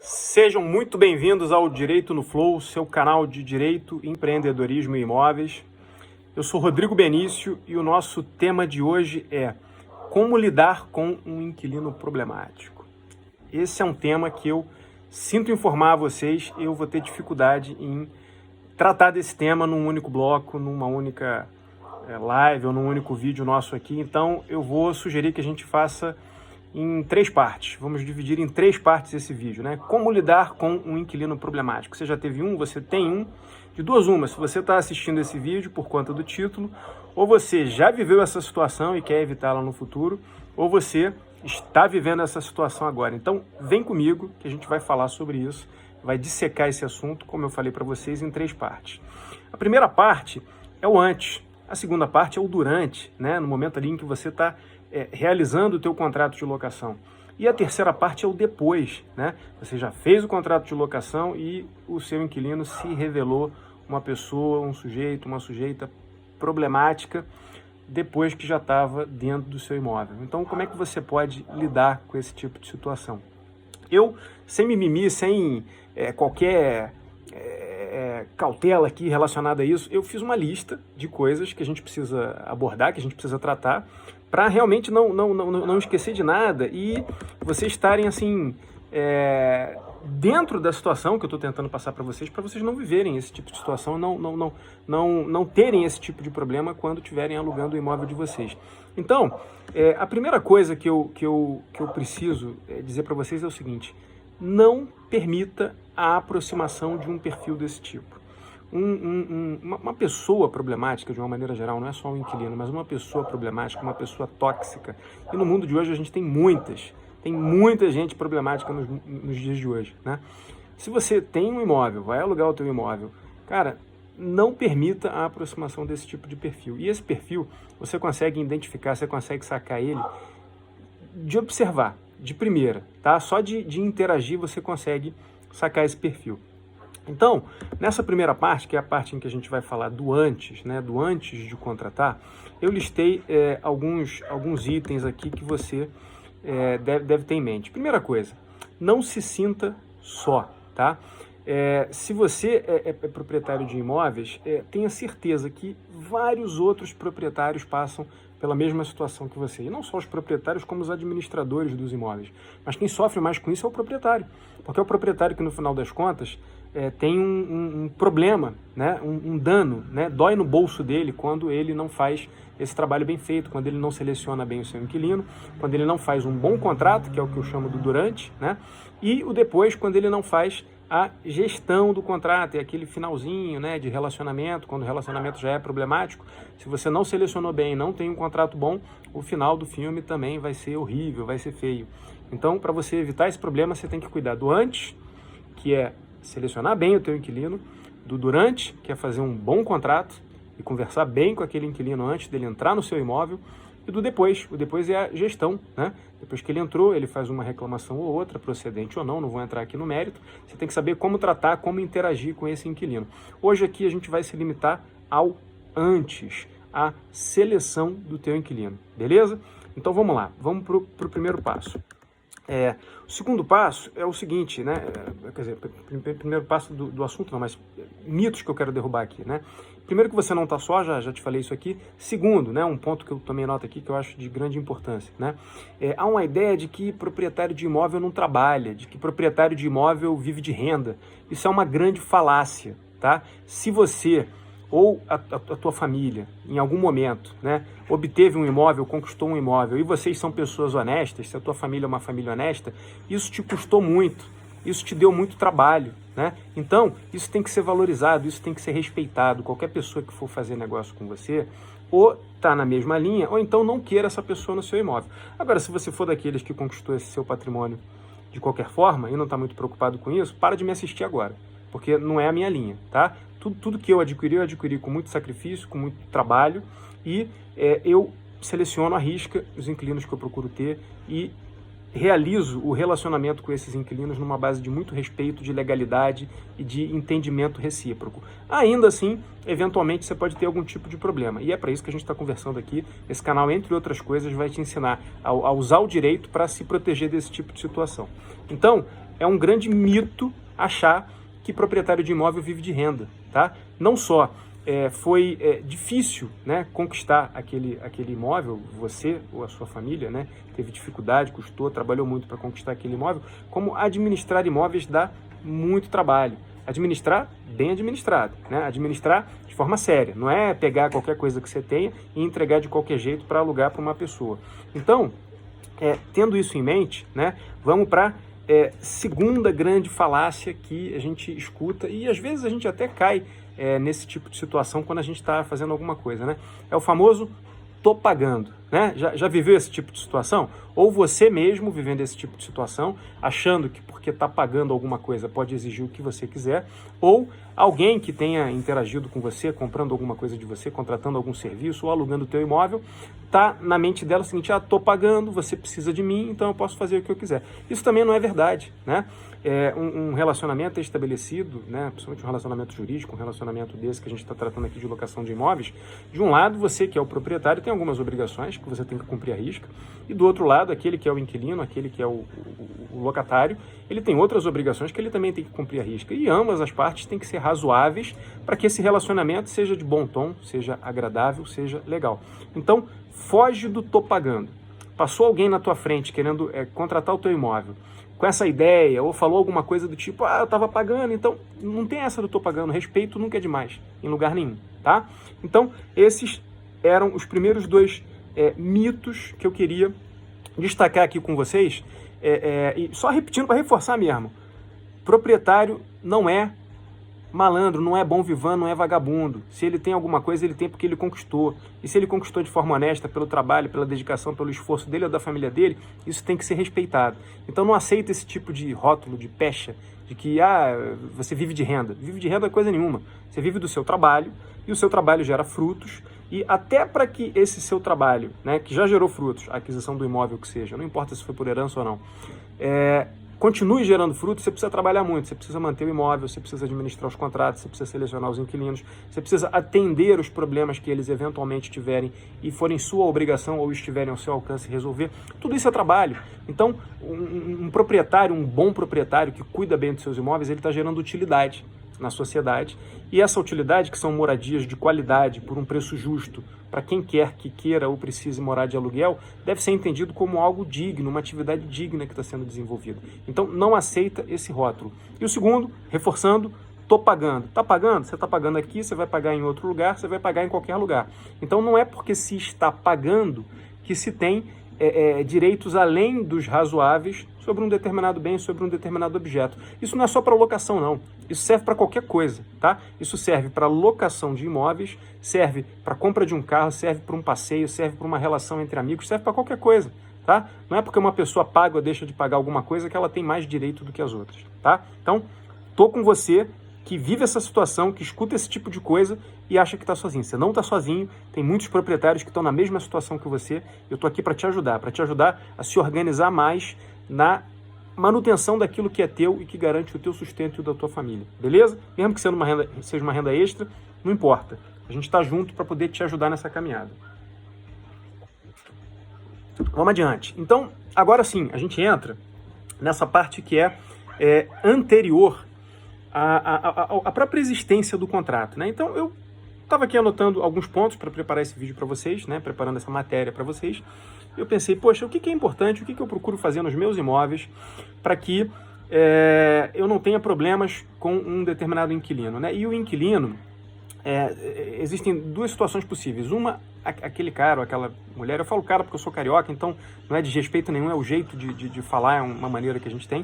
Sejam muito bem-vindos ao Direito no Flow, seu canal de direito, empreendedorismo e imóveis. Eu sou Rodrigo Benício e o nosso tema de hoje é como lidar com um inquilino problemático. Esse é um tema que eu sinto informar a vocês, eu vou ter dificuldade em tratar desse tema num único bloco, numa única live ou num único vídeo nosso aqui. Então eu vou sugerir que a gente faça em 3 partes. Vamos dividir em 3 partes esse vídeo, né? Como lidar com um inquilino problemático. Você já teve um, você tem um. De duas uma, se você está assistindo esse vídeo por conta do título, ou você já viveu essa situação e quer evitá-la no futuro, ou você está vivendo essa situação agora. Então, vem comigo que a gente vai falar sobre isso, vai dissecar esse assunto, como eu falei para vocês, em 3 partes. A primeira parte é o antes, a segunda parte é o durante, né? No momento ali em que você está realizando o teu contrato de locação. E a terceira parte é o depois, né? Você já fez o contrato de locação e o seu inquilino se revelou uma pessoa, um sujeito, uma sujeita problemática depois que já estava dentro do seu imóvel. Então, como é que você pode lidar com esse tipo de situação? Eu, sem mimimi, sem qualquer cautela aqui relacionada a isso, eu fiz uma lista de coisas que a gente precisa abordar, que a gente precisa tratar, para realmente não esquecer de nada e vocês estarem assim dentro da situação que eu estou tentando passar para vocês não viverem esse tipo de situação, não terem esse tipo de problema quando estiverem alugando o imóvel de vocês. Então, a primeira coisa que eu preciso dizer para vocês é o seguinte: não permita a aproximação de um perfil desse tipo. Uma pessoa problemática, de uma maneira geral, não é só um inquilino, mas uma pessoa problemática, uma pessoa tóxica. E no mundo de hoje a gente tem muita gente problemática nos dias de hoje, né? Se você tem um imóvel, vai alugar o teu imóvel, cara, não permita a aproximação desse tipo de perfil. E esse perfil, você consegue identificar, você consegue sacar ele de observar, de primeira, tá? Só de interagir você consegue sacar esse perfil. Então, nessa primeira parte, que é a parte em que a gente vai falar do antes, né, do antes de contratar, eu listei alguns itens aqui que você deve ter em mente. Primeira coisa, não se sinta só, tá? Se você é proprietário de imóveis, tenha certeza que vários outros proprietários passam pela mesma situação que você. E não só os proprietários, como os administradores dos imóveis. Mas quem sofre mais com isso é o proprietário. Porque é o proprietário que, no final das contas, tem um problema, né? um dano, né? Dói no bolso dele quando ele não faz esse trabalho bem feito, quando ele não seleciona bem o seu inquilino, quando ele não faz um bom contrato, que é o que eu chamo do durante, né? E o depois, quando ele não faz a gestão do contrato, é aquele finalzinho, né, de relacionamento, quando o relacionamento já é problemático. Se você não selecionou bem, não tem um contrato bom, o final do filme também vai ser horrível, vai ser feio. Então, para você evitar esse problema, você tem que cuidar do antes, que é selecionar bem o teu inquilino, do durante, que é fazer um bom contrato e conversar bem com aquele inquilino antes dele entrar no seu imóvel, e do depois. O depois é a gestão, né? Depois que ele entrou, ele faz uma reclamação ou outra, procedente ou não vou entrar aqui no mérito. Você tem que saber como tratar, como interagir com esse inquilino. Hoje aqui a gente vai se limitar ao antes, à seleção do teu inquilino, beleza? Então vamos lá, vamos para o primeiro passo. O segundo passo é o seguinte, né? Quer dizer, primeiro passo do assunto não, mas mitos que eu quero derrubar aqui, né? Primeiro que você não está só, já te falei isso aqui. Segundo, né, um ponto que eu tomei nota aqui que eu acho de grande importância, né? Há uma ideia de que proprietário de imóvel não trabalha, de que proprietário de imóvel vive de renda. Isso é uma grande falácia, tá? Se você ou a tua família, em algum momento, né, obteve um imóvel, conquistou um imóvel, e vocês são pessoas honestas, se a tua família é uma família honesta, isso te custou muito, isso te deu muito trabalho, né? Então, isso tem que ser valorizado, isso tem que ser respeitado. Qualquer pessoa que for fazer negócio com você, ou está na mesma linha, ou então não queira essa pessoa no seu imóvel. Agora, se você for daqueles que conquistou esse seu patrimônio de qualquer forma, e não está muito preocupado com isso, para de me assistir agora, porque não é a minha linha, tá? Tudo que eu adquiri com muito sacrifício, com muito trabalho, e eu seleciono à risca os inquilinos que eu procuro ter e realizo o relacionamento com esses inquilinos numa base de muito respeito, de legalidade e de entendimento recíproco. Ainda assim, eventualmente você pode ter algum tipo de problema, e é para isso que a gente está conversando aqui. Esse canal, entre outras coisas, vai te ensinar a usar o direito para se proteger desse tipo de situação. Então, é um grande mito achar que proprietário de imóvel vive de renda, tá? Não só foi difícil, né, conquistar aquele imóvel, você ou a sua família, né, teve dificuldade, custou, trabalhou muito para conquistar aquele imóvel, como administrar imóveis dá muito trabalho. Administrar bem administrado, né? Administrar de forma séria, não é pegar qualquer coisa que você tenha e entregar de qualquer jeito para alugar para uma pessoa. Então, tendo isso em mente, né, vamos para segunda grande falácia que a gente escuta e às vezes a gente até cai nesse tipo de situação quando a gente está fazendo alguma coisa, né? É o famoso tô pagando, né? Já viveu esse tipo de situação? Ou você mesmo vivendo esse tipo de situação, achando que porque está pagando alguma coisa pode exigir o que você quiser, ou alguém que tenha interagido com você, comprando alguma coisa de você, contratando algum serviço ou alugando o teu imóvel, tá na mente dela o seguinte: tô pagando, você precisa de mim, então eu posso fazer o que eu quiser. Isso também não é verdade, né? Um relacionamento estabelecido, né, principalmente um relacionamento jurídico, um relacionamento desse que a gente está tratando aqui de locação de imóveis, de um lado, você que é o proprietário tem algumas obrigações que você tem que cumprir à risca, e do outro lado, aquele que é o inquilino, aquele que é o locatário, ele tem outras obrigações que ele também tem que cumprir à risca, e ambas as partes têm que ser razoáveis para que esse relacionamento seja de bom tom, seja agradável, seja legal. Então, foge do tô pagando. Passou alguém na tua frente querendo contratar o teu imóvel, com essa ideia, ou falou alguma coisa do tipo, eu estava pagando, então não tem essa do tô pagando, respeito nunca é demais, em lugar nenhum, tá? Então, esses eram os primeiros dois mitos que eu queria destacar aqui com vocês, e só repetindo para reforçar mesmo, proprietário não é malandro, não é bom vivan, não é vagabundo. Se ele tem alguma coisa, ele tem porque ele conquistou. E se ele conquistou de forma honesta, pelo trabalho, pela dedicação, pelo esforço dele ou da família dele, isso tem que ser respeitado. Então não aceita esse tipo de rótulo, de pecha, de que você vive de renda. Vive de renda é coisa nenhuma. Você vive do seu trabalho, e o seu trabalho gera frutos, e até para que esse seu trabalho, né, que já gerou frutos, a aquisição do imóvel que seja, não importa se foi por herança ou não, continue gerando frutos, você precisa trabalhar muito, você precisa manter o imóvel, você precisa administrar os contratos, você precisa selecionar os inquilinos, você precisa atender os problemas que eles eventualmente tiverem e forem sua obrigação ou estiverem ao seu alcance resolver. Tudo isso é trabalho. Então, um proprietário, um bom proprietário que cuida bem dos seus imóveis, ele está gerando utilidade na sociedade, e essa utilidade, que são moradias de qualidade por um preço justo para quem quer que queira ou precise morar de aluguel, deve ser entendido como algo digno, uma atividade digna que está sendo desenvolvida. Então não aceita esse rótulo. E o segundo, reforçando, tô pagando. Tá pagando? Você está pagando aqui, você vai pagar em outro lugar, você vai pagar em qualquer lugar. Então não é porque se está pagando que se tem direitos além dos razoáveis sobre um determinado bem, sobre um determinado objeto. Isso não é só para locação, não. Isso serve para qualquer coisa, tá? Isso serve para locação de imóveis, serve para compra de um carro, serve para um passeio, serve para uma relação entre amigos, serve para qualquer coisa, tá? Não é porque uma pessoa paga ou deixa de pagar alguma coisa que ela tem mais direito do que as outras, tá? Então, tô com você que vive essa situação, que escuta esse tipo de coisa e acha que está sozinho. Você não está sozinho, tem muitos proprietários que estão na mesma situação que você. Eu estou aqui para te ajudar a se organizar mais na manutenção daquilo que é teu e que garante o teu sustento e o da tua família, beleza? Mesmo que seja uma renda extra, não importa. A gente está junto para poder te ajudar nessa caminhada. Vamos adiante. Então, agora sim, a gente entra nessa parte que é anterior a própria existência do contrato, né? Então, eu estava aqui anotando alguns pontos para preparar esse vídeo para vocês, né? Preparando essa matéria para vocês. Eu pensei, poxa, o que é importante, o que eu procuro fazer nos meus imóveis para que eu não tenha problemas com um determinado inquilino, né? E o inquilino, existem duas situações possíveis. Uma, aquele cara ou aquela mulher, eu falo cara porque eu sou carioca, então não é desrespeito nenhum, é o jeito de falar, é uma maneira que a gente tem.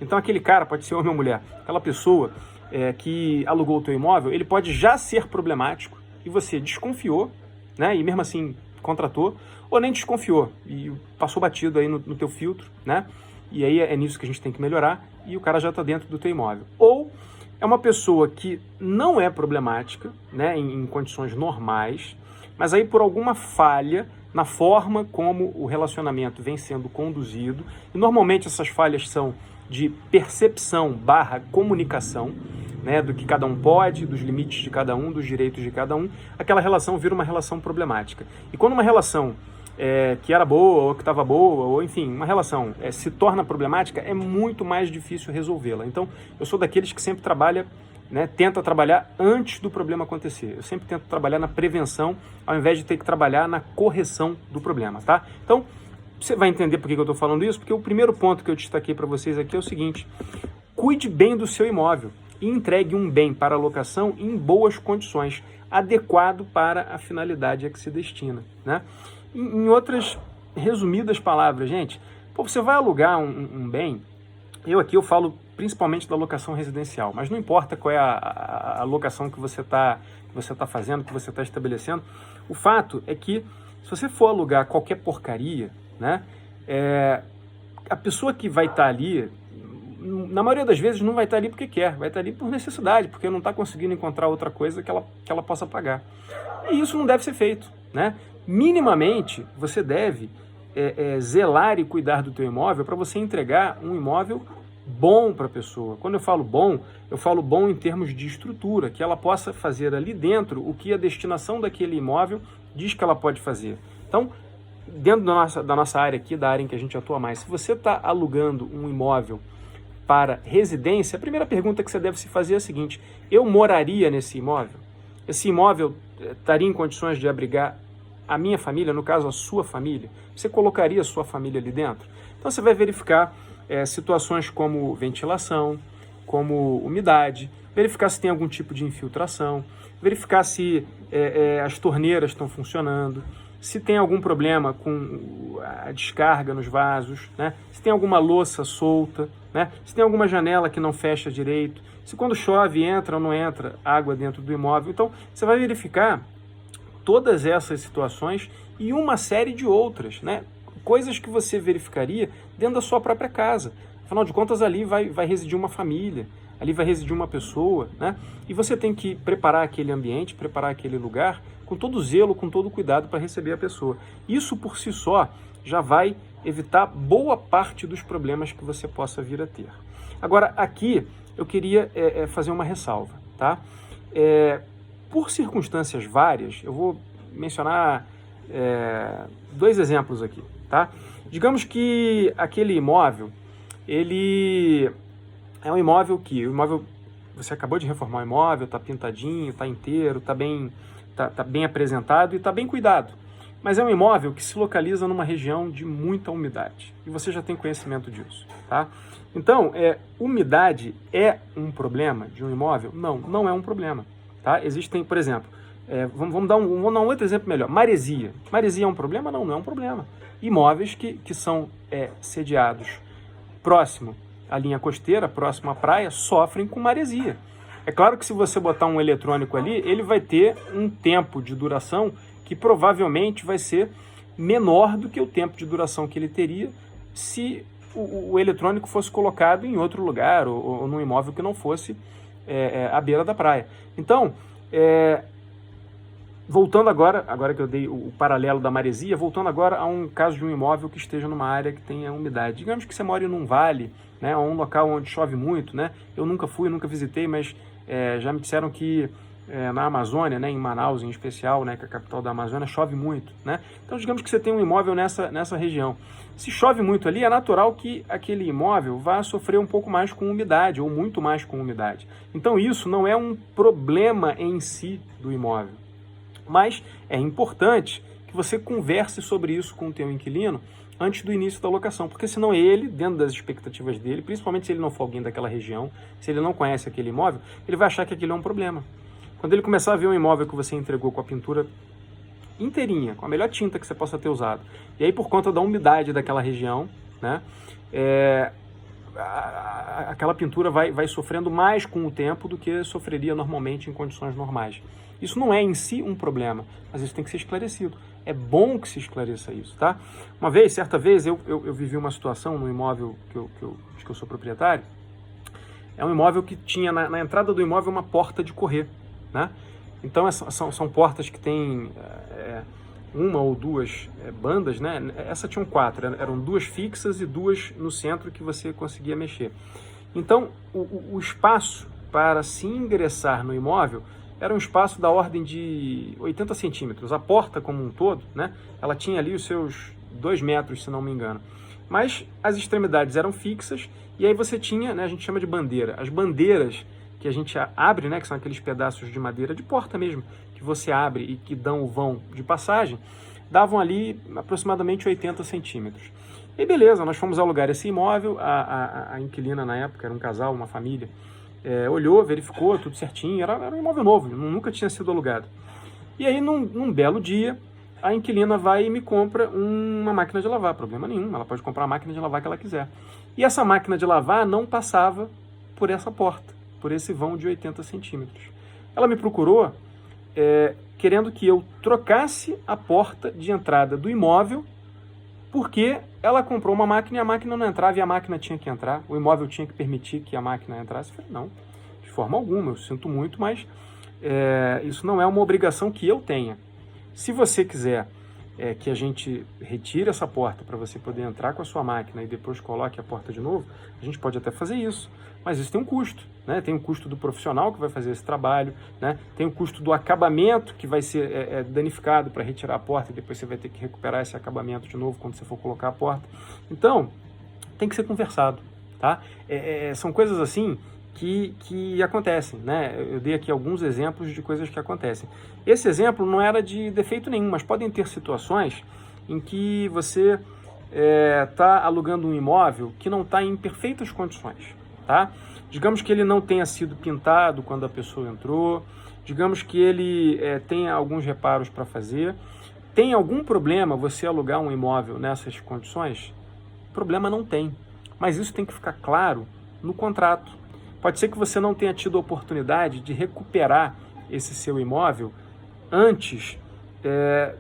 Então aquele cara, pode ser homem ou mulher, aquela pessoa que alugou o teu imóvel, ele pode já ser problemático e você desconfiou, né? E mesmo assim contratou, ou nem desconfiou e passou batido aí no teu filtro, né? E aí é nisso que a gente tem que melhorar e o cara já está dentro do teu imóvel. Ou é uma pessoa que não é problemática, né, em condições normais, mas aí por alguma falha na forma como o relacionamento vem sendo conduzido, e normalmente essas falhas são de percepção / comunicação, né, do que cada um pode, dos limites de cada um, dos direitos de cada um, aquela relação vira uma relação problemática. E quando uma relação que era boa ou que estava boa, ou enfim, uma relação se torna problemática, é muito mais difícil resolvê-la. Então, eu sou daqueles que sempre trabalha, né, tenta trabalhar antes do problema acontecer. Eu sempre tento trabalhar na prevenção, ao invés de ter que trabalhar na correção do problema, tá? Então, você vai entender por que eu estou falando isso, porque o primeiro ponto que eu destaquei para vocês aqui é o seguinte: cuide bem do seu imóvel e entregue um bem para locação em boas condições, adequado para a finalidade a que se destina, né? Em outras resumidas palavras, gente, você vai alugar um bem, eu falo principalmente da locação residencial, mas não importa qual é a locação que você tá fazendo, que você está estabelecendo, o fato é que se você for alugar qualquer porcaria, né, a pessoa que vai estar ali, na maioria das vezes não vai estar ali porque quer, vai estar ali por necessidade, porque não está conseguindo encontrar outra coisa que ela possa pagar. E isso não deve ser feito, né? Minimamente, você deve zelar e cuidar do teu imóvel para você entregar um imóvel bom para a pessoa. Quando eu falo bom em termos de estrutura, que ela possa fazer ali dentro o que a destinação daquele imóvel diz que ela pode fazer. Então, dentro da nossa área aqui, da área em que a gente atua mais, se você está alugando um imóvel para residência, a primeira pergunta que você deve se fazer é a seguinte: eu moraria nesse imóvel? Esse imóvel estaria em condições de abrigar a minha família, no caso a sua família? Você colocaria a sua família ali dentro? Então você vai verificar situações como ventilação, como umidade, verificar se tem algum tipo de infiltração, verificar se as torneiras estão funcionando, se tem algum problema com a descarga nos vasos, né? Se tem alguma louça solta, né? Se tem alguma janela que não fecha direito, se quando chove entra ou não entra água dentro do imóvel. Então você vai verificar todas essas situações e uma série de outras, né? Coisas que você verificaria dentro da sua própria casa. Afinal de contas, ali vai residir uma família, ali vai residir uma pessoa, né? E você tem que preparar aquele ambiente, preparar aquele lugar com todo zelo, com todo cuidado para receber a pessoa. Isso por si só já vai evitar boa parte dos problemas que você possa vir a ter. Agora, aqui eu queria fazer uma ressalva, tá? Por circunstâncias várias, eu vou mencionar 2 exemplos aqui, tá? Digamos que aquele imóvel, ele é um imóvel você acabou de reformar o imóvel, está pintadinho, está inteiro, está bem apresentado e está bem cuidado. Mas é um imóvel que se localiza numa região de muita umidade. E você já tem conhecimento disso, tá? Então, umidade é um problema de um imóvel? Não, não é um problema, tá? Existem, por exemplo, vamos dar um outro exemplo melhor. Maresia. Maresia é um problema? Não, não é um problema. Imóveis que são sediados próximo à linha costeira, próximo à praia, sofrem com maresia. É claro que se você botar um eletrônico ali, ele vai ter um tempo de duração que provavelmente vai ser menor do que o tempo de duração que ele teria se o eletrônico fosse colocado em outro lugar ou num imóvel que não fosse à beira da praia. Então, voltando agora que eu dei o paralelo da maresia, voltando agora a um caso de um imóvel que esteja numa área que tenha umidade. Digamos que você mora num vale, né, ou um local onde chove muito, né? Eu nunca fui, nunca visitei, mas já me disseram que na Amazônia, né, em Manaus em especial, né, que é a capital da Amazônia, chove muito, né? Então, digamos que você tem um imóvel nessa região. Se chove muito ali, é natural que aquele imóvel vá sofrer um pouco mais com umidade, ou muito mais com umidade. Então, isso não é um problema em si do imóvel. Mas é importante que você converse sobre isso com o teu inquilino antes do início da locação, porque senão ele, dentro das expectativas dele, principalmente se ele não for alguém daquela região, se ele não conhece aquele imóvel, ele vai achar que aquilo é um problema. Quando ele começar a ver um imóvel que você entregou com a pintura inteirinha, com a melhor tinta que você possa ter usado, e aí por conta da umidade daquela região, né, aquela pintura vai sofrendo mais com o tempo do que sofreria normalmente em condições normais. Isso não é em si um problema, mas isso tem que ser esclarecido. É bom que se esclareça isso, tá? Certa vez, eu vivi uma situação no imóvel que eu sou proprietário. É um imóvel que tinha na entrada do imóvel uma porta de correr, né? Então são portas que têm uma ou duas bandas, né? Essa tinham 4, eram 2 fixas e 2 no centro que você conseguia mexer. Então o espaço para se ingressar no imóvel era um espaço da ordem de 80 centímetros. A porta como um todo, né, ela tinha ali os seus 2 metros, se não me engano. Mas as extremidades eram fixas e aí você tinha, né, a gente chama de bandeira. As bandeiras que a gente abre, né, que são aqueles pedaços de madeira de porta mesmo, que você abre e que dão o vão de passagem, davam ali aproximadamente 80 centímetros. E beleza, nós fomos alugar esse imóvel, a inquilina na época, era um casal, uma família, olhou, verificou, tudo certinho, era um imóvel novo, nunca tinha sido alugado. E aí, num belo dia, a inquilina vai e me compra uma máquina de lavar, problema nenhum, ela pode comprar a máquina de lavar que ela quiser. E essa máquina de lavar não passava por essa porta, por esse vão de 80 centímetros. Ela me procurou querendo que eu trocasse a porta de entrada do imóvel, porque ela comprou uma máquina e a máquina não entrava e a máquina tinha que entrar, o imóvel tinha que permitir que a máquina entrasse. Eu falei, não, de forma alguma, eu sinto muito, mas isso não é uma obrigação que eu tenha. Se você quiser que a gente retire essa porta para você poder entrar com a sua máquina e depois coloque a porta de novo, a gente pode até fazer isso, mas isso tem um custo, né? Tem o custo do profissional que vai fazer esse trabalho, né? Tem o custo do acabamento que vai ser danificado para retirar a porta e depois você vai ter que recuperar esse acabamento de novo quando você for colocar a porta. Então, tem que ser conversado, tá? São coisas assim que acontecem, né? Eu dei aqui alguns exemplos de coisas que acontecem. Esse exemplo não era de defeito nenhum, mas podem ter situações em que você está alugando um imóvel que não está em perfeitas condições, tá? Digamos que ele não tenha sido pintado quando a pessoa entrou, digamos que ele tenha alguns reparos para fazer. Tem algum problema você alugar um imóvel nessas condições? Problema não tem, mas isso tem que ficar claro no contrato. Pode ser que você não tenha tido a oportunidade de recuperar esse seu imóvel antes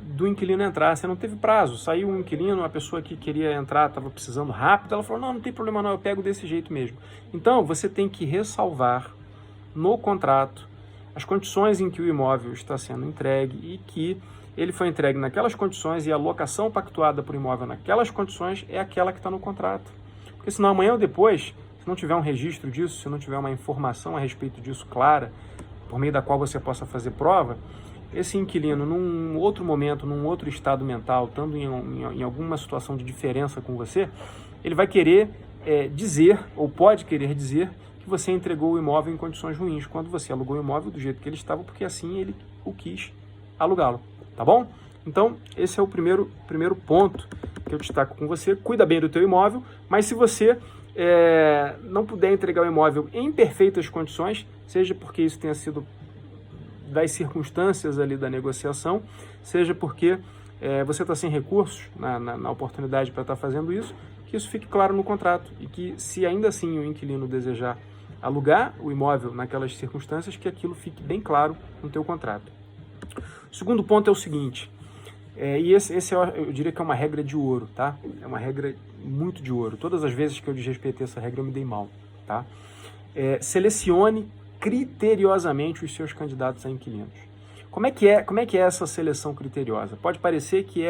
do inquilino entrar. Você não teve prazo, saiu um inquilino, uma pessoa que queria entrar, estava precisando rápido, ela falou, não tem problema não, eu pego desse jeito mesmo. Então, você tem que ressalvar no contrato as condições em que o imóvel está sendo entregue e que ele foi entregue naquelas condições e a locação pactuada por imóvel naquelas condições é aquela que está no contrato. Porque senão amanhã ou depois, se não tiver um registro disso, se não tiver uma informação a respeito disso clara, por meio da qual você possa fazer prova, esse inquilino, num outro momento, num outro estado mental, estando em alguma situação de diferença com você, ele vai querer dizer, ou pode querer dizer, que você entregou o imóvel em condições ruins, quando você alugou o imóvel do jeito que ele estava, porque assim ele o quis alugá-lo, tá bom? Então, esse é o primeiro ponto que eu destaco com você. Cuida bem do teu imóvel, mas se você não puder entregar o imóvel em perfeitas condições, seja porque isso tenha sido das circunstâncias ali da negociação, seja porque você está sem recursos na oportunidade para estar fazendo isso, que isso fique claro no contrato e que, se ainda assim o inquilino desejar alugar o imóvel naquelas circunstâncias, que aquilo fique bem claro no teu contrato. O segundo ponto é o seguinte, e esse eu diria que é uma regra de ouro, tá? É uma regra muito de ouro. Todas as vezes que eu desrespeitei essa regra eu me dei mal, tá? Selecione criteriosamente os seus candidatos a inquilinos. Como é que é essa seleção criteriosa? Pode parecer que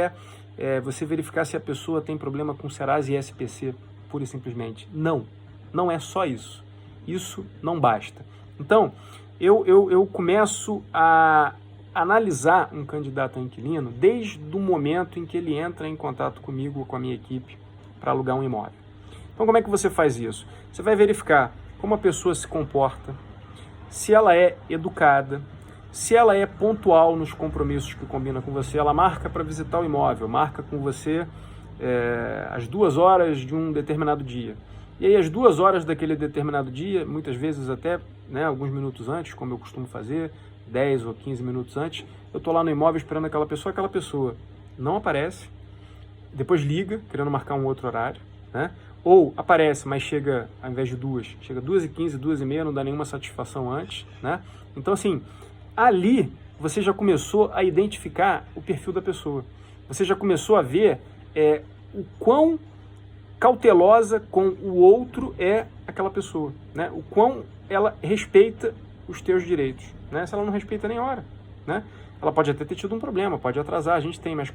você verificar se a pessoa tem problema com Serasa e SPC, pura e simplesmente. Não é só isso. Isso não basta. Então, eu começo a analisar um candidato a inquilino desde o momento em que ele entra em contato comigo ou com a minha equipe para alugar um imóvel. Então, como é que você faz isso? Você vai verificar como a pessoa se comporta, se ela é educada, se ela é pontual nos compromissos que combina com você, ela marca para visitar o imóvel, marca com você às 2 horas de um determinado dia. E aí, às 2 horas daquele determinado dia, muitas vezes até alguns minutos antes, como eu costumo fazer, 10 ou 15 minutos antes, eu estou lá no imóvel esperando aquela pessoa não aparece, depois liga, querendo marcar um outro horário, né? Ou aparece, mas chega, ao invés de 2, chega 2h15, 2h30, não dá nenhuma satisfação antes, né? Então, assim, ali você já começou a identificar o perfil da pessoa. Você já começou a ver o quão cautelosa com o outro é aquela pessoa, né? O quão ela respeita os teus direitos, né? Se ela não respeita nem hora, né? Ela pode até ter tido um problema, pode atrasar, a gente tem, mas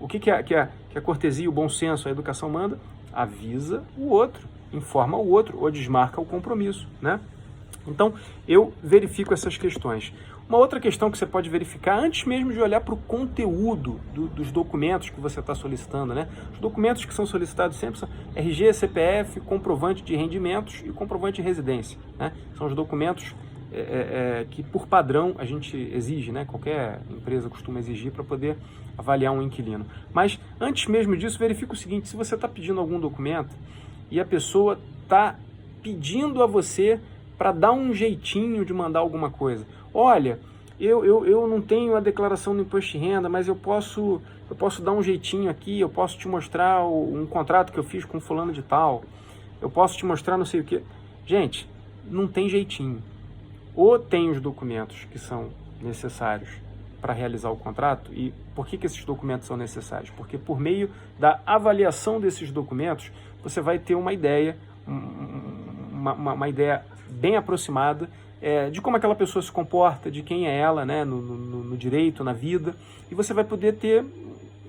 o que a cortesia, o bom senso, a educação manda? Avisa o outro, informa o outro ou desmarca o compromisso, né? Então, eu verifico essas questões. Uma outra questão que você pode verificar, antes mesmo de olhar para o conteúdo dos documentos que você está solicitando, né? Os documentos que são solicitados sempre são RG, CPF, comprovante de rendimentos e comprovante de residência, né? São os documentos que, por padrão, a gente exige, né? Qualquer empresa costuma exigir para poder avaliar um inquilino. Mas, antes mesmo disso, verifica o seguinte: se você está pedindo algum documento e a pessoa está pedindo a você para dar um jeitinho de mandar alguma coisa. Olha, eu não tenho a declaração do imposto de renda, mas eu posso dar um jeitinho aqui, eu posso te mostrar um contrato que eu fiz com fulano de tal, eu posso te mostrar não sei o que. Gente, não tem jeitinho. Ou tem os documentos que são necessários para realizar o contrato. E por que esses documentos são necessários? Porque por meio da avaliação desses documentos, você vai ter uma ideia, uma ideia bem aproximada de como aquela pessoa se comporta, de quem é ela, né, no direito, na vida, e você vai poder ter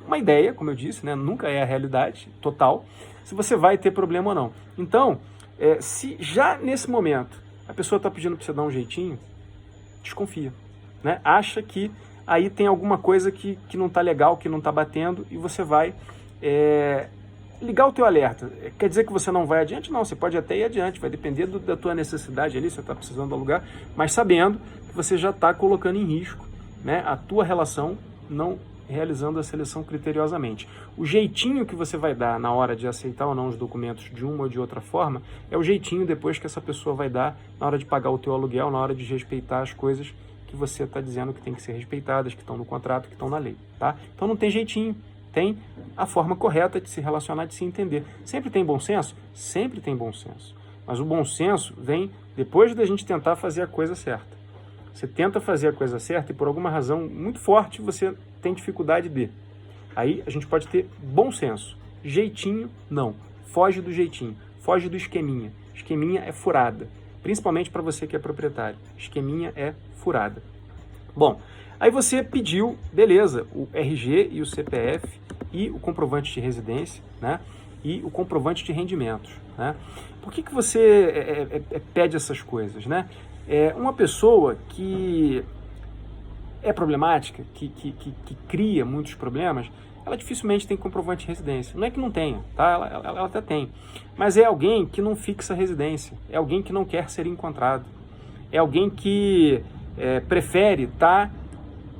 uma ideia, como eu disse, né, nunca é a realidade total, se você vai ter problema ou não. Então, se já nesse momento a pessoa está pedindo para você dar um jeitinho, desconfia, né? Acha que aí tem alguma coisa que não está legal, que não está batendo, e você vai ligar o teu alerta. Quer dizer que você não vai adiante? Não, você pode até ir adiante, vai depender da tua necessidade ali, se você está precisando alugar, mas sabendo que você já está colocando em risco, né, a tua relação, não realizando a seleção criteriosamente. O jeitinho que você vai dar na hora de aceitar ou não os documentos de uma ou de outra forma, é o jeitinho depois que essa pessoa vai dar na hora de pagar o teu aluguel, na hora de respeitar as coisas que você está dizendo que tem que ser respeitadas, que estão no contrato, que estão na lei, tá? Então não tem jeitinho. Tem a forma correta de se relacionar, de se entender. Sempre tem bom senso? Sempre tem bom senso. Mas o bom senso vem depois da gente tentar fazer a coisa certa. Você tenta fazer a coisa certa e por alguma razão muito forte você tem dificuldade de. Aí a gente pode ter bom senso. Jeitinho, não. Foge do jeitinho. Foge do esqueminha. Esqueminha é furada. Principalmente para você que é proprietário. Esqueminha é furada. Bom, aí você pediu, beleza, o RG e o CPF e o comprovante de residência, né? E o comprovante de rendimentos, né? Por que você pede essas coisas, né? Uma pessoa que é problemática, que cria muitos problemas, ela dificilmente tem comprovante de residência. Não é que não tenha, tá? Ela até tem. Mas é alguém que não fixa residência, é alguém que não quer ser encontrado, é alguém que prefere estar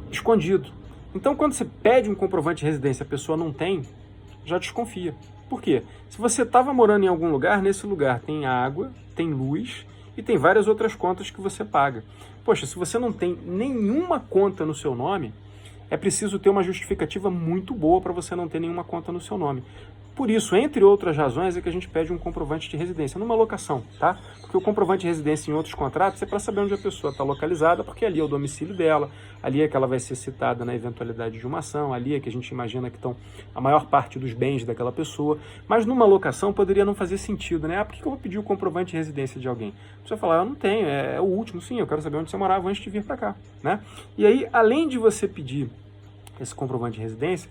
escondido. Então, quando você pede um comprovante de residência e a pessoa não tem, já desconfia. Por quê? Se você estava morando em algum lugar, nesse lugar tem água, tem luz e tem várias outras contas que você paga. Poxa, se você não tem nenhuma conta no seu nome, é preciso ter uma justificativa muito boa para você não ter nenhuma conta no seu nome. Por isso, entre outras razões, é que a gente pede um comprovante de residência numa locação, tá? Porque o comprovante de residência em outros contratos é para saber onde a pessoa está localizada, porque ali é o domicílio dela, ali é que ela vai ser citada na eventualidade de uma ação, ali é que a gente imagina que estão a maior parte dos bens daquela pessoa. Mas numa locação poderia não fazer sentido, né? Por que eu vou pedir o comprovante de residência de alguém? A pessoa fala, eu não tenho, é o último. Sim, eu quero saber onde você morava antes de vir para cá, né? E aí, além de você pedir esse comprovante de residência,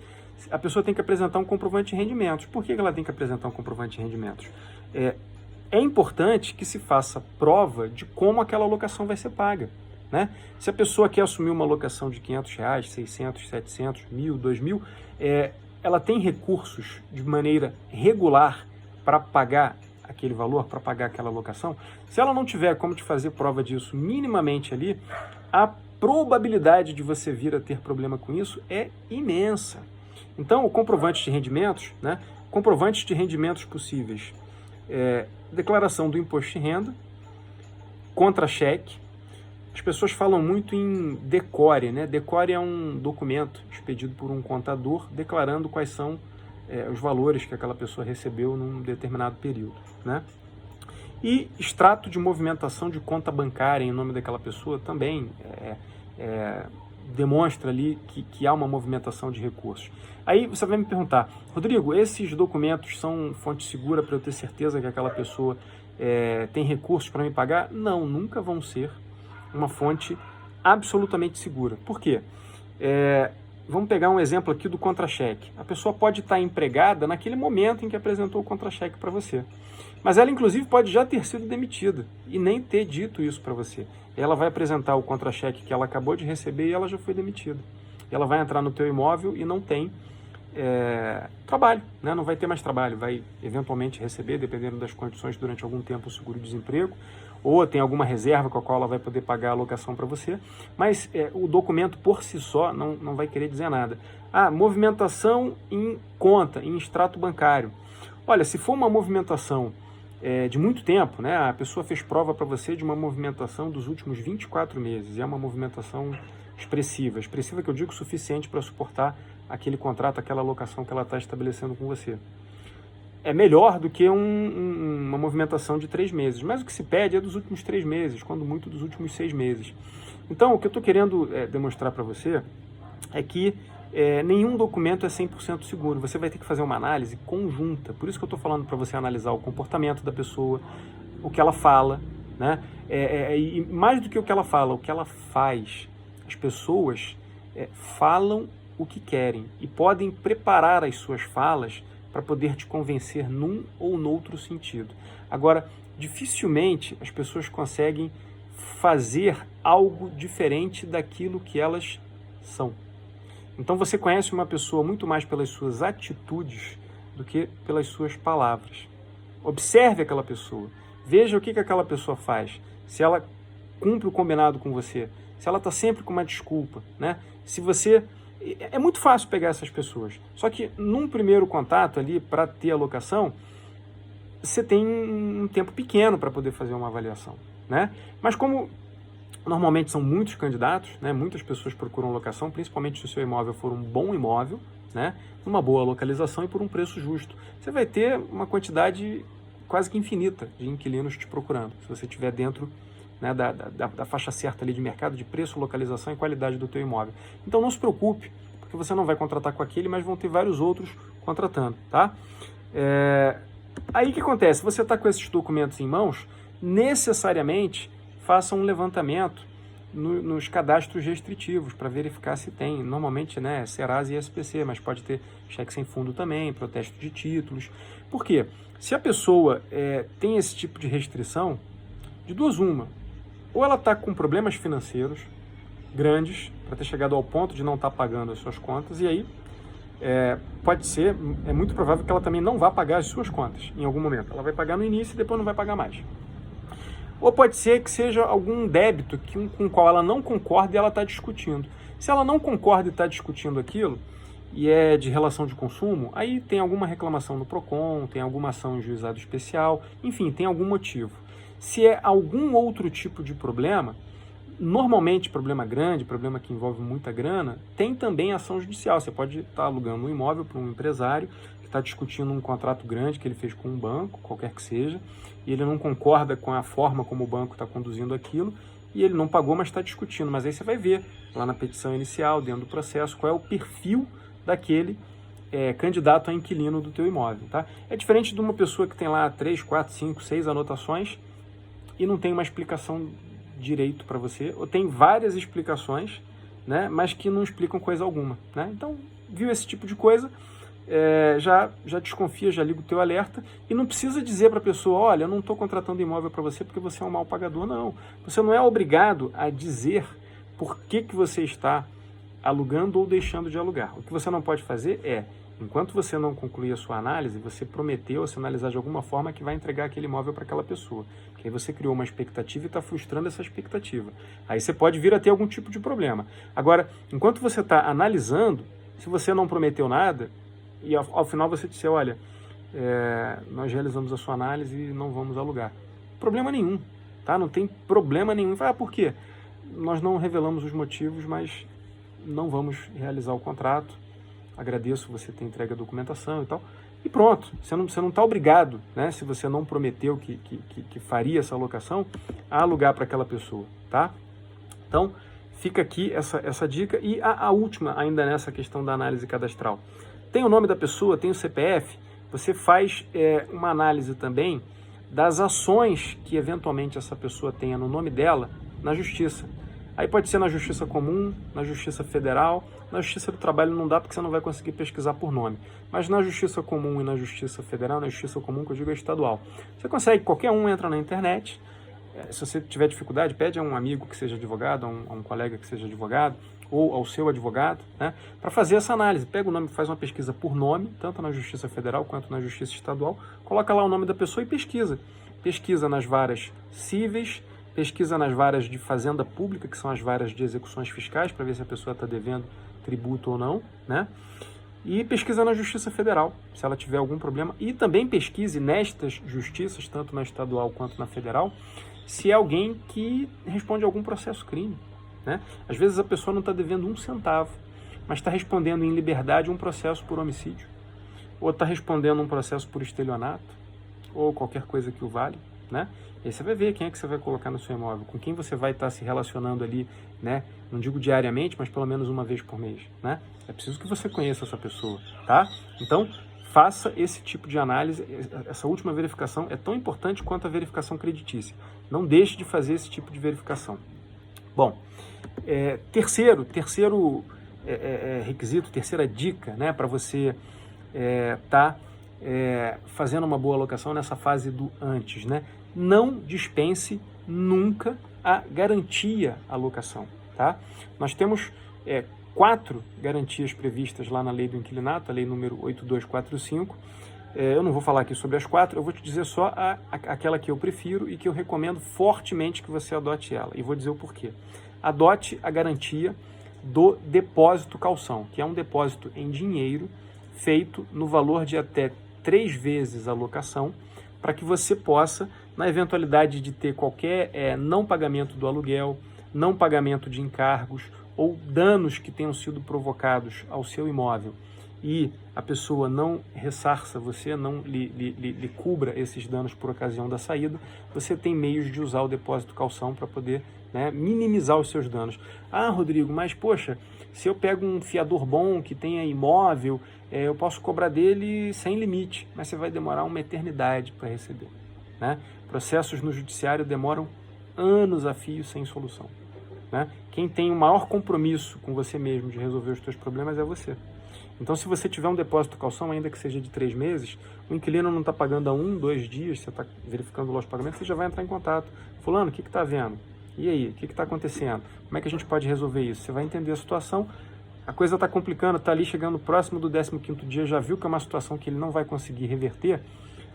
a pessoa tem que apresentar um comprovante de rendimentos. Por que ela tem que apresentar um comprovante de rendimentos? É importante que se faça prova de como aquela locação vai ser paga, né? Se a pessoa quer assumir uma locação de R$500, 600, 700, 1.000, 2.000, ela tem recursos de maneira regular para pagar aquele valor, para pagar aquela locação. Se ela não tiver como te fazer prova disso minimamente ali, a probabilidade de você vir a ter problema com isso é imensa. Então, o comprovante de rendimentos, né? Comprovantes de rendimentos possíveis, declaração do imposto de renda, contra-cheque. As pessoas falam muito em DECORE, né? DECORE é um documento expedido por um contador declarando quais são os valores que aquela pessoa recebeu num determinado período, né? E extrato de movimentação de conta bancária em nome daquela pessoa também demonstra ali que há uma movimentação de recursos. Aí você vai me perguntar, Rodrigo, esses documentos são fonte segura para eu ter certeza que aquela pessoa tem recursos para me pagar? Não, nunca vão ser uma fonte absolutamente segura. Por quê? vamos pegar um exemplo aqui do contra-cheque. A pessoa pode estar empregada naquele momento em que apresentou o contra-cheque para você. Mas ela, inclusive, pode já ter sido demitida e nem ter dito isso para você. Ela vai apresentar o contra-cheque que ela acabou de receber e ela já foi demitida. Ela vai entrar no teu imóvel e não tem trabalho, né? Não vai ter mais trabalho, vai eventualmente receber, dependendo das condições, durante algum tempo o seguro-desemprego, ou tem alguma reserva com a qual ela vai poder pagar a alocação para você, mas o documento por si só não vai querer dizer nada. Movimentação em conta, em extrato bancário. Olha, se for uma movimentação de muito tempo, né? A pessoa fez prova para você de uma movimentação dos últimos 24 meses, e é uma movimentação expressiva que eu digo suficiente para suportar aquele contrato, aquela alocação que ela está estabelecendo com você. É melhor do que uma movimentação de 3 meses, mas o que se pede é dos últimos 3 meses, quando muito dos últimos 6 meses. Então, o que eu estou querendo demonstrar para você é que nenhum documento é 100% seguro. Você vai ter que fazer uma análise conjunta. Por isso que eu estou falando para você analisar o comportamento da pessoa, o que ela fala, né? E mais do que o que ela fala, o que ela faz. As pessoas falam o que querem e podem preparar as suas falas para poder te convencer num ou noutro sentido. Agora, dificilmente as pessoas conseguem fazer algo diferente daquilo que elas são. Então você conhece uma pessoa muito mais pelas suas atitudes do que pelas suas palavras. Observe aquela pessoa, veja o que aquela pessoa faz, se ela cumpre o combinado com você, se ela está sempre com uma desculpa, né? Se você... É muito fácil pegar essas pessoas, só que num primeiro contato ali, para ter alocação, você tem um tempo pequeno para poder fazer uma avaliação, né? Mas como normalmente são muitos candidatos, né? Muitas pessoas procuram locação, principalmente se o seu imóvel for um bom imóvel, né? Uma boa localização e por um preço justo. Você vai ter uma quantidade quase que infinita de inquilinos te procurando, se você estiver dentro, né, da faixa certa ali de mercado, de preço, localização e qualidade do teu imóvel. Então não se preocupe, porque você não vai contratar com aquele, mas vão ter vários outros contratando, tá? Aí o que acontece? Você está com esses documentos em mãos, necessariamente faça um levantamento nos cadastros restritivos para verificar se tem. Normalmente, né, Serasa e SPC, mas pode ter cheque sem fundo também, protesto de títulos. Por quê? Se a pessoa tem esse tipo de restrição, de duas uma, ou ela está com problemas financeiros grandes, para ter chegado ao ponto de não estar pagando as suas contas, e aí pode ser, é muito provável que ela também não vá pagar as suas contas em algum momento. Ela vai pagar no início e depois não vai pagar mais. Ou pode ser que seja algum débito com o qual ela não concorda e ela está discutindo. Se ela não concorda e está discutindo aquilo, e é de relação de consumo, aí tem alguma reclamação no PROCON, tem alguma ação em juizado especial, enfim, tem algum motivo. Se é algum outro tipo de problema, normalmente problema grande, problema que envolve muita grana, tem também ação judicial. Você pode estar alugando um imóvel para um empresário que está discutindo um contrato grande que ele fez com um banco, qualquer que seja, e ele não concorda com a forma como o banco está conduzindo aquilo, e ele não pagou, mas está discutindo. Mas aí você vai ver lá na petição inicial, dentro do processo, qual é o perfil daquele candidato a inquilino do teu imóvel, tá? É diferente de uma pessoa que tem lá 3, 4, 5, 6 anotações e não tem uma explicação direito para você, ou tem várias explicações, né, mas que não explicam coisa alguma, né? Então, viu esse tipo de coisa, já desconfia, já liga o teu alerta, e não precisa dizer para a pessoa, olha, eu não estou contratando imóvel para você porque você é um mau pagador, não. Você não é obrigado a dizer por que você está alugando ou deixando de alugar. O que você não pode fazer enquanto você não concluir a sua análise, você prometeu sinalizar de alguma forma que vai entregar aquele imóvel para aquela pessoa. Porque aí você criou uma expectativa e está frustrando essa expectativa. Aí você pode vir a ter algum tipo de problema. Agora, enquanto você está analisando, se você não prometeu nada, e ao final você disser, olha, nós realizamos a sua análise e não vamos alugar. Problema nenhum, tá? Não tem problema nenhum. Por quê? Nós não revelamos os motivos, mas não vamos realizar o contrato. Agradeço você ter entregue a documentação e tal. E pronto, você não está obrigado, né, se você não prometeu que faria essa alocação, a alugar para aquela pessoa, tá? Então, fica aqui essa dica. E a última, ainda nessa questão da análise cadastral. Tem o nome da pessoa, tem o CPF, você faz uma análise também das ações que eventualmente essa pessoa tenha no nome dela na justiça. Aí pode ser na Justiça Comum, na Justiça Federal. Na Justiça do Trabalho não dá porque você não vai conseguir pesquisar por nome. Mas na Justiça Comum e na Justiça Federal, na Justiça Comum que eu digo é estadual, você consegue, qualquer um entra na internet. Se você tiver dificuldade, pede a um amigo que seja advogado, a um colega que seja advogado, ou ao seu advogado, né, para fazer essa análise. Pega o nome, faz uma pesquisa por nome, tanto na Justiça Federal quanto na Justiça Estadual, coloca lá o nome da pessoa e pesquisa. Pesquisa nas varas cíveis, pesquisa nas varas de fazenda pública, que são as varas de execuções fiscais, para ver se a pessoa está devendo tributo ou não, né? E pesquisa na Justiça Federal, se ela tiver algum problema. E também pesquise nestas justiças, tanto na estadual quanto na federal, se é alguém que responde a algum processo crime, né? Às vezes a pessoa não está devendo um centavo, mas está respondendo em liberdade um processo por homicídio, ou está respondendo um processo por estelionato, ou qualquer coisa que o valha, né? E aí você vai ver quem é que você vai colocar no seu imóvel, com quem você vai estar se relacionando ali, né? Não digo diariamente, mas pelo menos uma vez por mês, né? É preciso que você conheça essa pessoa, tá? Então, faça esse tipo de análise. Essa última verificação é tão importante quanto a verificação creditícia. Não deixe de fazer esse tipo de verificação. Bom, terceiro requisito, terceira dica, né, para você tá fazendo uma boa alocação nessa fase do antes, né? Não dispense nunca a garantia à locação, tá? Nós temos 4 garantias previstas lá na lei do inquilinato, a lei número 8245. Eu não vou falar aqui sobre as 4, eu vou te dizer só aquela que eu prefiro e que eu recomendo fortemente que você adote ela. E vou dizer o porquê. Adote a garantia do depósito calção, que é um depósito em dinheiro feito no valor de até 3 vezes a locação, para que você possa, na eventualidade de ter qualquer não pagamento do aluguel, não pagamento de encargos ou danos que tenham sido provocados ao seu imóvel e a pessoa não ressarça você, não lhe cubra esses danos por ocasião da saída, você tem meios de usar o depósito calção para poder, né, minimizar os seus danos. Ah, Rodrigo, mas poxa, se eu pego um fiador bom que tenha imóvel, eu posso cobrar dele sem limite, mas você vai demorar uma eternidade para receber, né? Processos no judiciário demoram anos a fio sem solução, né? Quem tem o maior compromisso com você mesmo de resolver os seus problemas é você. Então, se você tiver um depósito calção, ainda que seja de 3 meses, o inquilino não está pagando há 1, 2 dias, você está verificando lá os pagamentos, você já vai entrar em contato. Fulano, o que está vendo? E aí, o que está acontecendo? Como é que a gente pode resolver isso? Você vai entender a situação, a coisa está complicando, está ali chegando próximo do 15º dia, já viu que é uma situação que ele não vai conseguir reverter,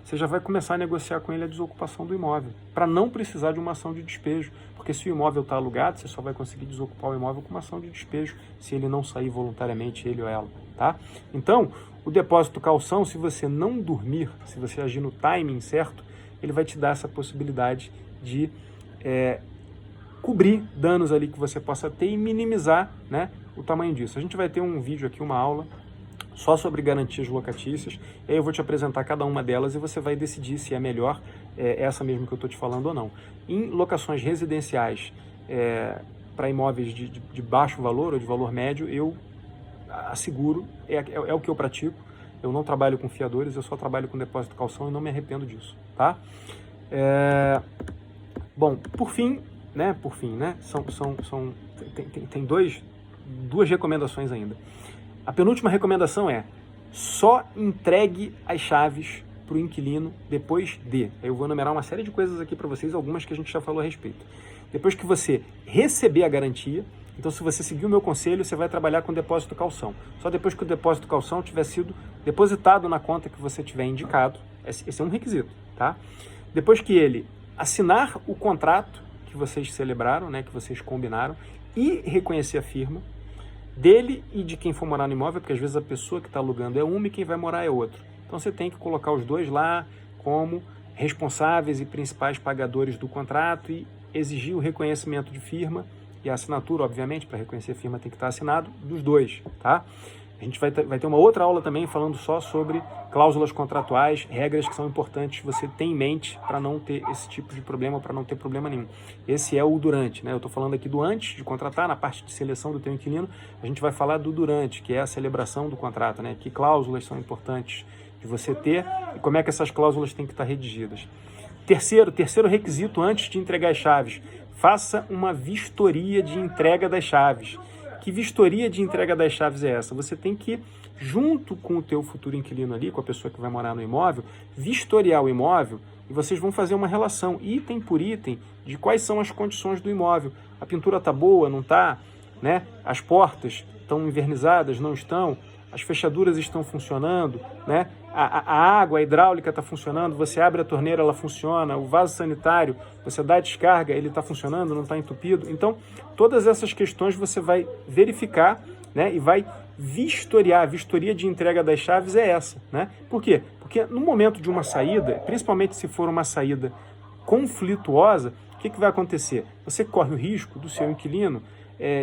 você já vai começar a negociar com ele a desocupação do imóvel, para não precisar de uma ação de despejo, porque se o imóvel está alugado, você só vai conseguir desocupar o imóvel com uma ação de despejo, se ele não sair voluntariamente, ele ou ela, tá? Então, o depósito calção, se você não dormir, se você agir no timing certo, ele vai te dar essa possibilidade de cobrir danos ali que você possa ter e minimizar, né, o tamanho disso. A gente vai ter um vídeo aqui, uma aula, só sobre garantias locatícias, e aí eu vou te apresentar cada uma delas e você vai decidir se é melhor essa mesmo que eu estou te falando ou não. Em locações residenciais para imóveis de baixo valor ou de valor médio, eu asseguro, é o que eu pratico, eu não trabalho com fiadores, eu só trabalho com depósito calção e não me arrependo disso, tá? Bom, por fim, né, tem duas recomendações ainda. A penúltima recomendação é: só entregue as chaves para o inquilino depois de. Eu vou enumerar uma série de coisas aqui para vocês, algumas que a gente já falou a respeito. Depois que você receber a garantia, então se você seguir o meu conselho, você vai trabalhar com depósito calção. Só depois que o depósito calção tiver sido depositado na conta que você tiver indicado, esse é um requisito, tá? Depois que ele assinar o contrato que vocês celebraram, né, que vocês combinaram, e reconhecer a firma dele e de quem for morar no imóvel, porque às vezes a pessoa que está alugando é uma e quem vai morar é outra. Então você tem que colocar os dois lá como responsáveis e principais pagadores do contrato e exigir o reconhecimento de firma e a assinatura, obviamente, para reconhecer a firma tem que estar assinado dos dois, tá? A gente vai ter uma outra aula também falando só sobre cláusulas contratuais, regras que são importantes você ter em mente para não ter esse tipo de problema, para não ter problema nenhum. Esse é o durante, né? Eu estou falando aqui do antes de contratar, na parte de seleção do teu inquilino, a gente vai falar do durante, que é a celebração do contrato, né? Que cláusulas são importantes de você ter e como é que essas cláusulas têm que estar redigidas. Terceiro requisito antes de entregar as chaves, faça uma vistoria de entrega das chaves. Que vistoria de entrega das chaves é essa? Você tem que, junto com o teu futuro inquilino ali, com a pessoa que vai morar no imóvel, vistoriar o imóvel e vocês vão fazer uma relação, item por item, de quais são as condições do imóvel. A pintura está boa, não está? Né? As portas estão envernizadas, não estão? As fechaduras estão funcionando, né? A água, a hidráulica está funcionando, você abre a torneira, ela funciona, o vaso sanitário, você dá a descarga, ele está funcionando, não está entupido. Então, todas essas questões você vai verificar, né? E vai vistoriar. A vistoria de entrega das chaves é essa, né? Por quê? Porque no momento de uma saída, principalmente se for uma saída conflituosa, o que vai acontecer? Você corre o risco do seu inquilino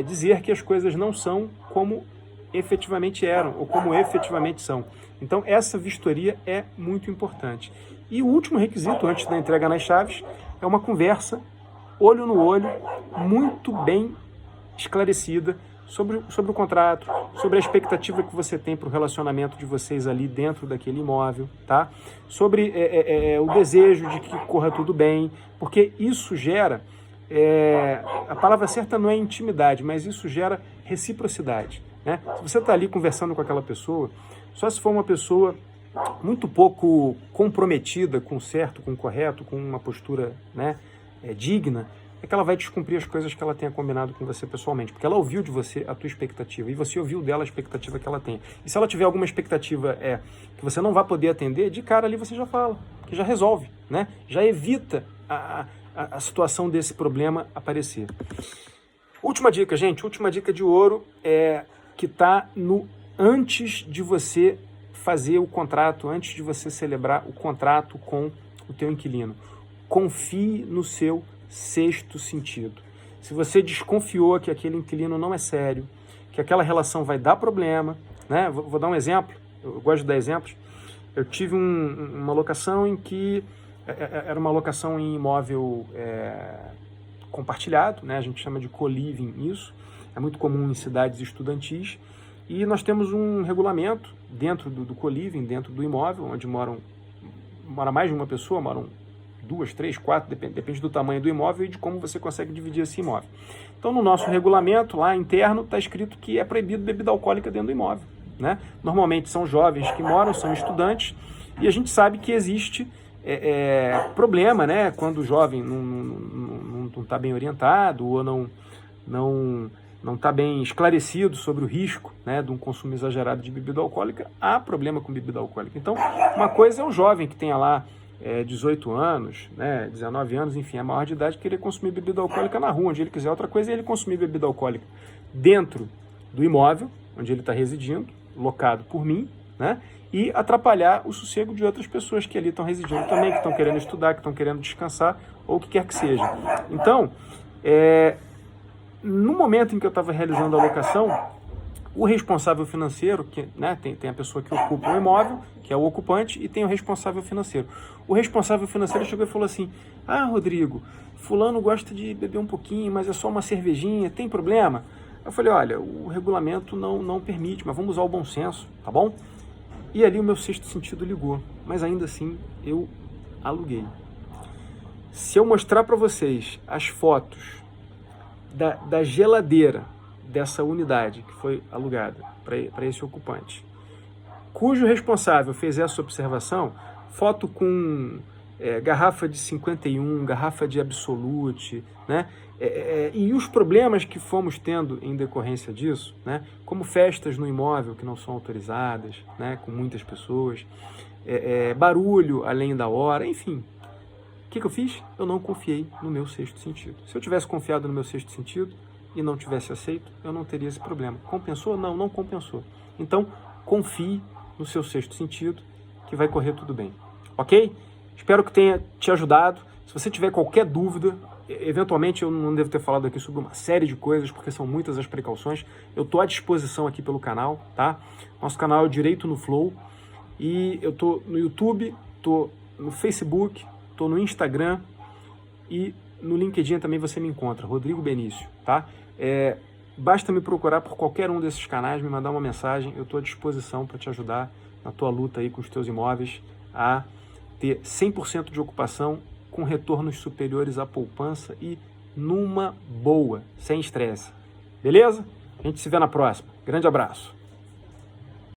dizer que as coisas não são como efetivamente eram ou como efetivamente são. Então, essa vistoria é muito importante. E o último requisito, antes da entrega nas chaves, é uma conversa, olho no olho, muito bem esclarecida sobre o contrato, sobre a expectativa que você tem para o relacionamento de vocês ali dentro daquele imóvel, tá? Sobre o desejo de que corra tudo bem, porque isso gera, a palavra certa não é intimidade, mas isso gera reciprocidade, né? Se você está ali conversando com aquela pessoa, só se for uma pessoa muito pouco comprometida com o certo, com o correto, com uma postura, né, digna, é que ela vai descumprir as coisas que ela tenha combinado com você pessoalmente, porque ela ouviu de você a tua expectativa e você ouviu dela a expectativa que ela tem. E se ela tiver alguma expectativa que você não vai poder atender, de cara ali você já fala, que já resolve, né? Já evita a situação desse problema aparecer. Última dica, gente, última dica de ouro que está no antes de você fazer o contrato, antes de você celebrar o contrato com o teu inquilino. Confie no seu sexto sentido. Se você desconfiou que aquele inquilino não é sério, que aquela relação vai dar problema, né? Vou dar um exemplo, eu gosto de dar exemplos. Eu tive uma locação em que era uma locação em imóvel compartilhado, né? A gente chama de co-living isso, é muito comum em cidades estudantis, e nós temos um regulamento dentro do co-living, dentro do imóvel, onde mora mais de uma pessoa, moram 2, 3, 4, depende do tamanho do imóvel e de como você consegue dividir esse imóvel. Então, no nosso regulamento, lá interno, está escrito que é proibido bebida alcoólica dentro do imóvel, né? Normalmente são jovens que moram, são estudantes, e a gente sabe que existe problema, né? Quando o jovem não está bem orientado ou não está bem esclarecido sobre o risco, né, de um consumo exagerado de bebida alcoólica, há problema com bebida alcoólica. Então, uma coisa é o jovem que tenha lá 18 anos, né, 19 anos, enfim, é maior de idade, querer consumir bebida alcoólica na rua, onde ele quiser. Outra coisa é ele consumir bebida alcoólica dentro do imóvel, onde ele está residindo, locado por mim, né, e atrapalhar o sossego de outras pessoas que ali estão residindo também, que estão querendo estudar, que estão querendo descansar, ou o que quer que seja. Então, no momento em que eu estava realizando a locação, o responsável financeiro, que, né, tem a pessoa que ocupa o imóvel, que é o ocupante, e tem o responsável financeiro. O responsável financeiro chegou e falou assim: ah, Rodrigo, fulano gosta de beber um pouquinho, mas é só uma cervejinha, tem problema? Eu falei: olha, o regulamento não permite, mas vamos usar o bom senso, tá bom? E ali o meu sexto sentido ligou, mas ainda assim eu aluguei. Se eu mostrar para vocês as fotos da geladeira dessa unidade que foi alugada para esse ocupante, cujo responsável fez essa observação, foto com garrafa de 51, garrafa de Absolute, né? E os problemas que fomos tendo em decorrência disso, né? Como festas no imóvel que não são autorizadas, né? Com muitas pessoas, barulho além da hora, enfim. O que eu fiz? Eu não confiei no meu sexto sentido. Se eu tivesse confiado no meu sexto sentido e não tivesse aceito, eu não teria esse problema. Compensou? Não compensou. Então, confie no seu sexto sentido, que vai correr tudo bem. Ok? Espero que tenha te ajudado. Se você tiver qualquer dúvida, eventualmente eu não devo ter falado aqui sobre uma série de coisas, porque são muitas as precauções. Eu estou à disposição aqui pelo canal, tá? Nosso canal é Direito no Flow. E eu estou no YouTube, estou no Facebook, estou no Instagram e no LinkedIn também você me encontra, Rodrigo Benício, tá? Basta me procurar por qualquer um desses canais, me mandar uma mensagem, eu estou à disposição para te ajudar na tua luta aí com os teus imóveis a ter 100% de ocupação com retornos superiores à poupança e numa boa, sem estresse. Beleza? A gente se vê na próxima. Grande abraço.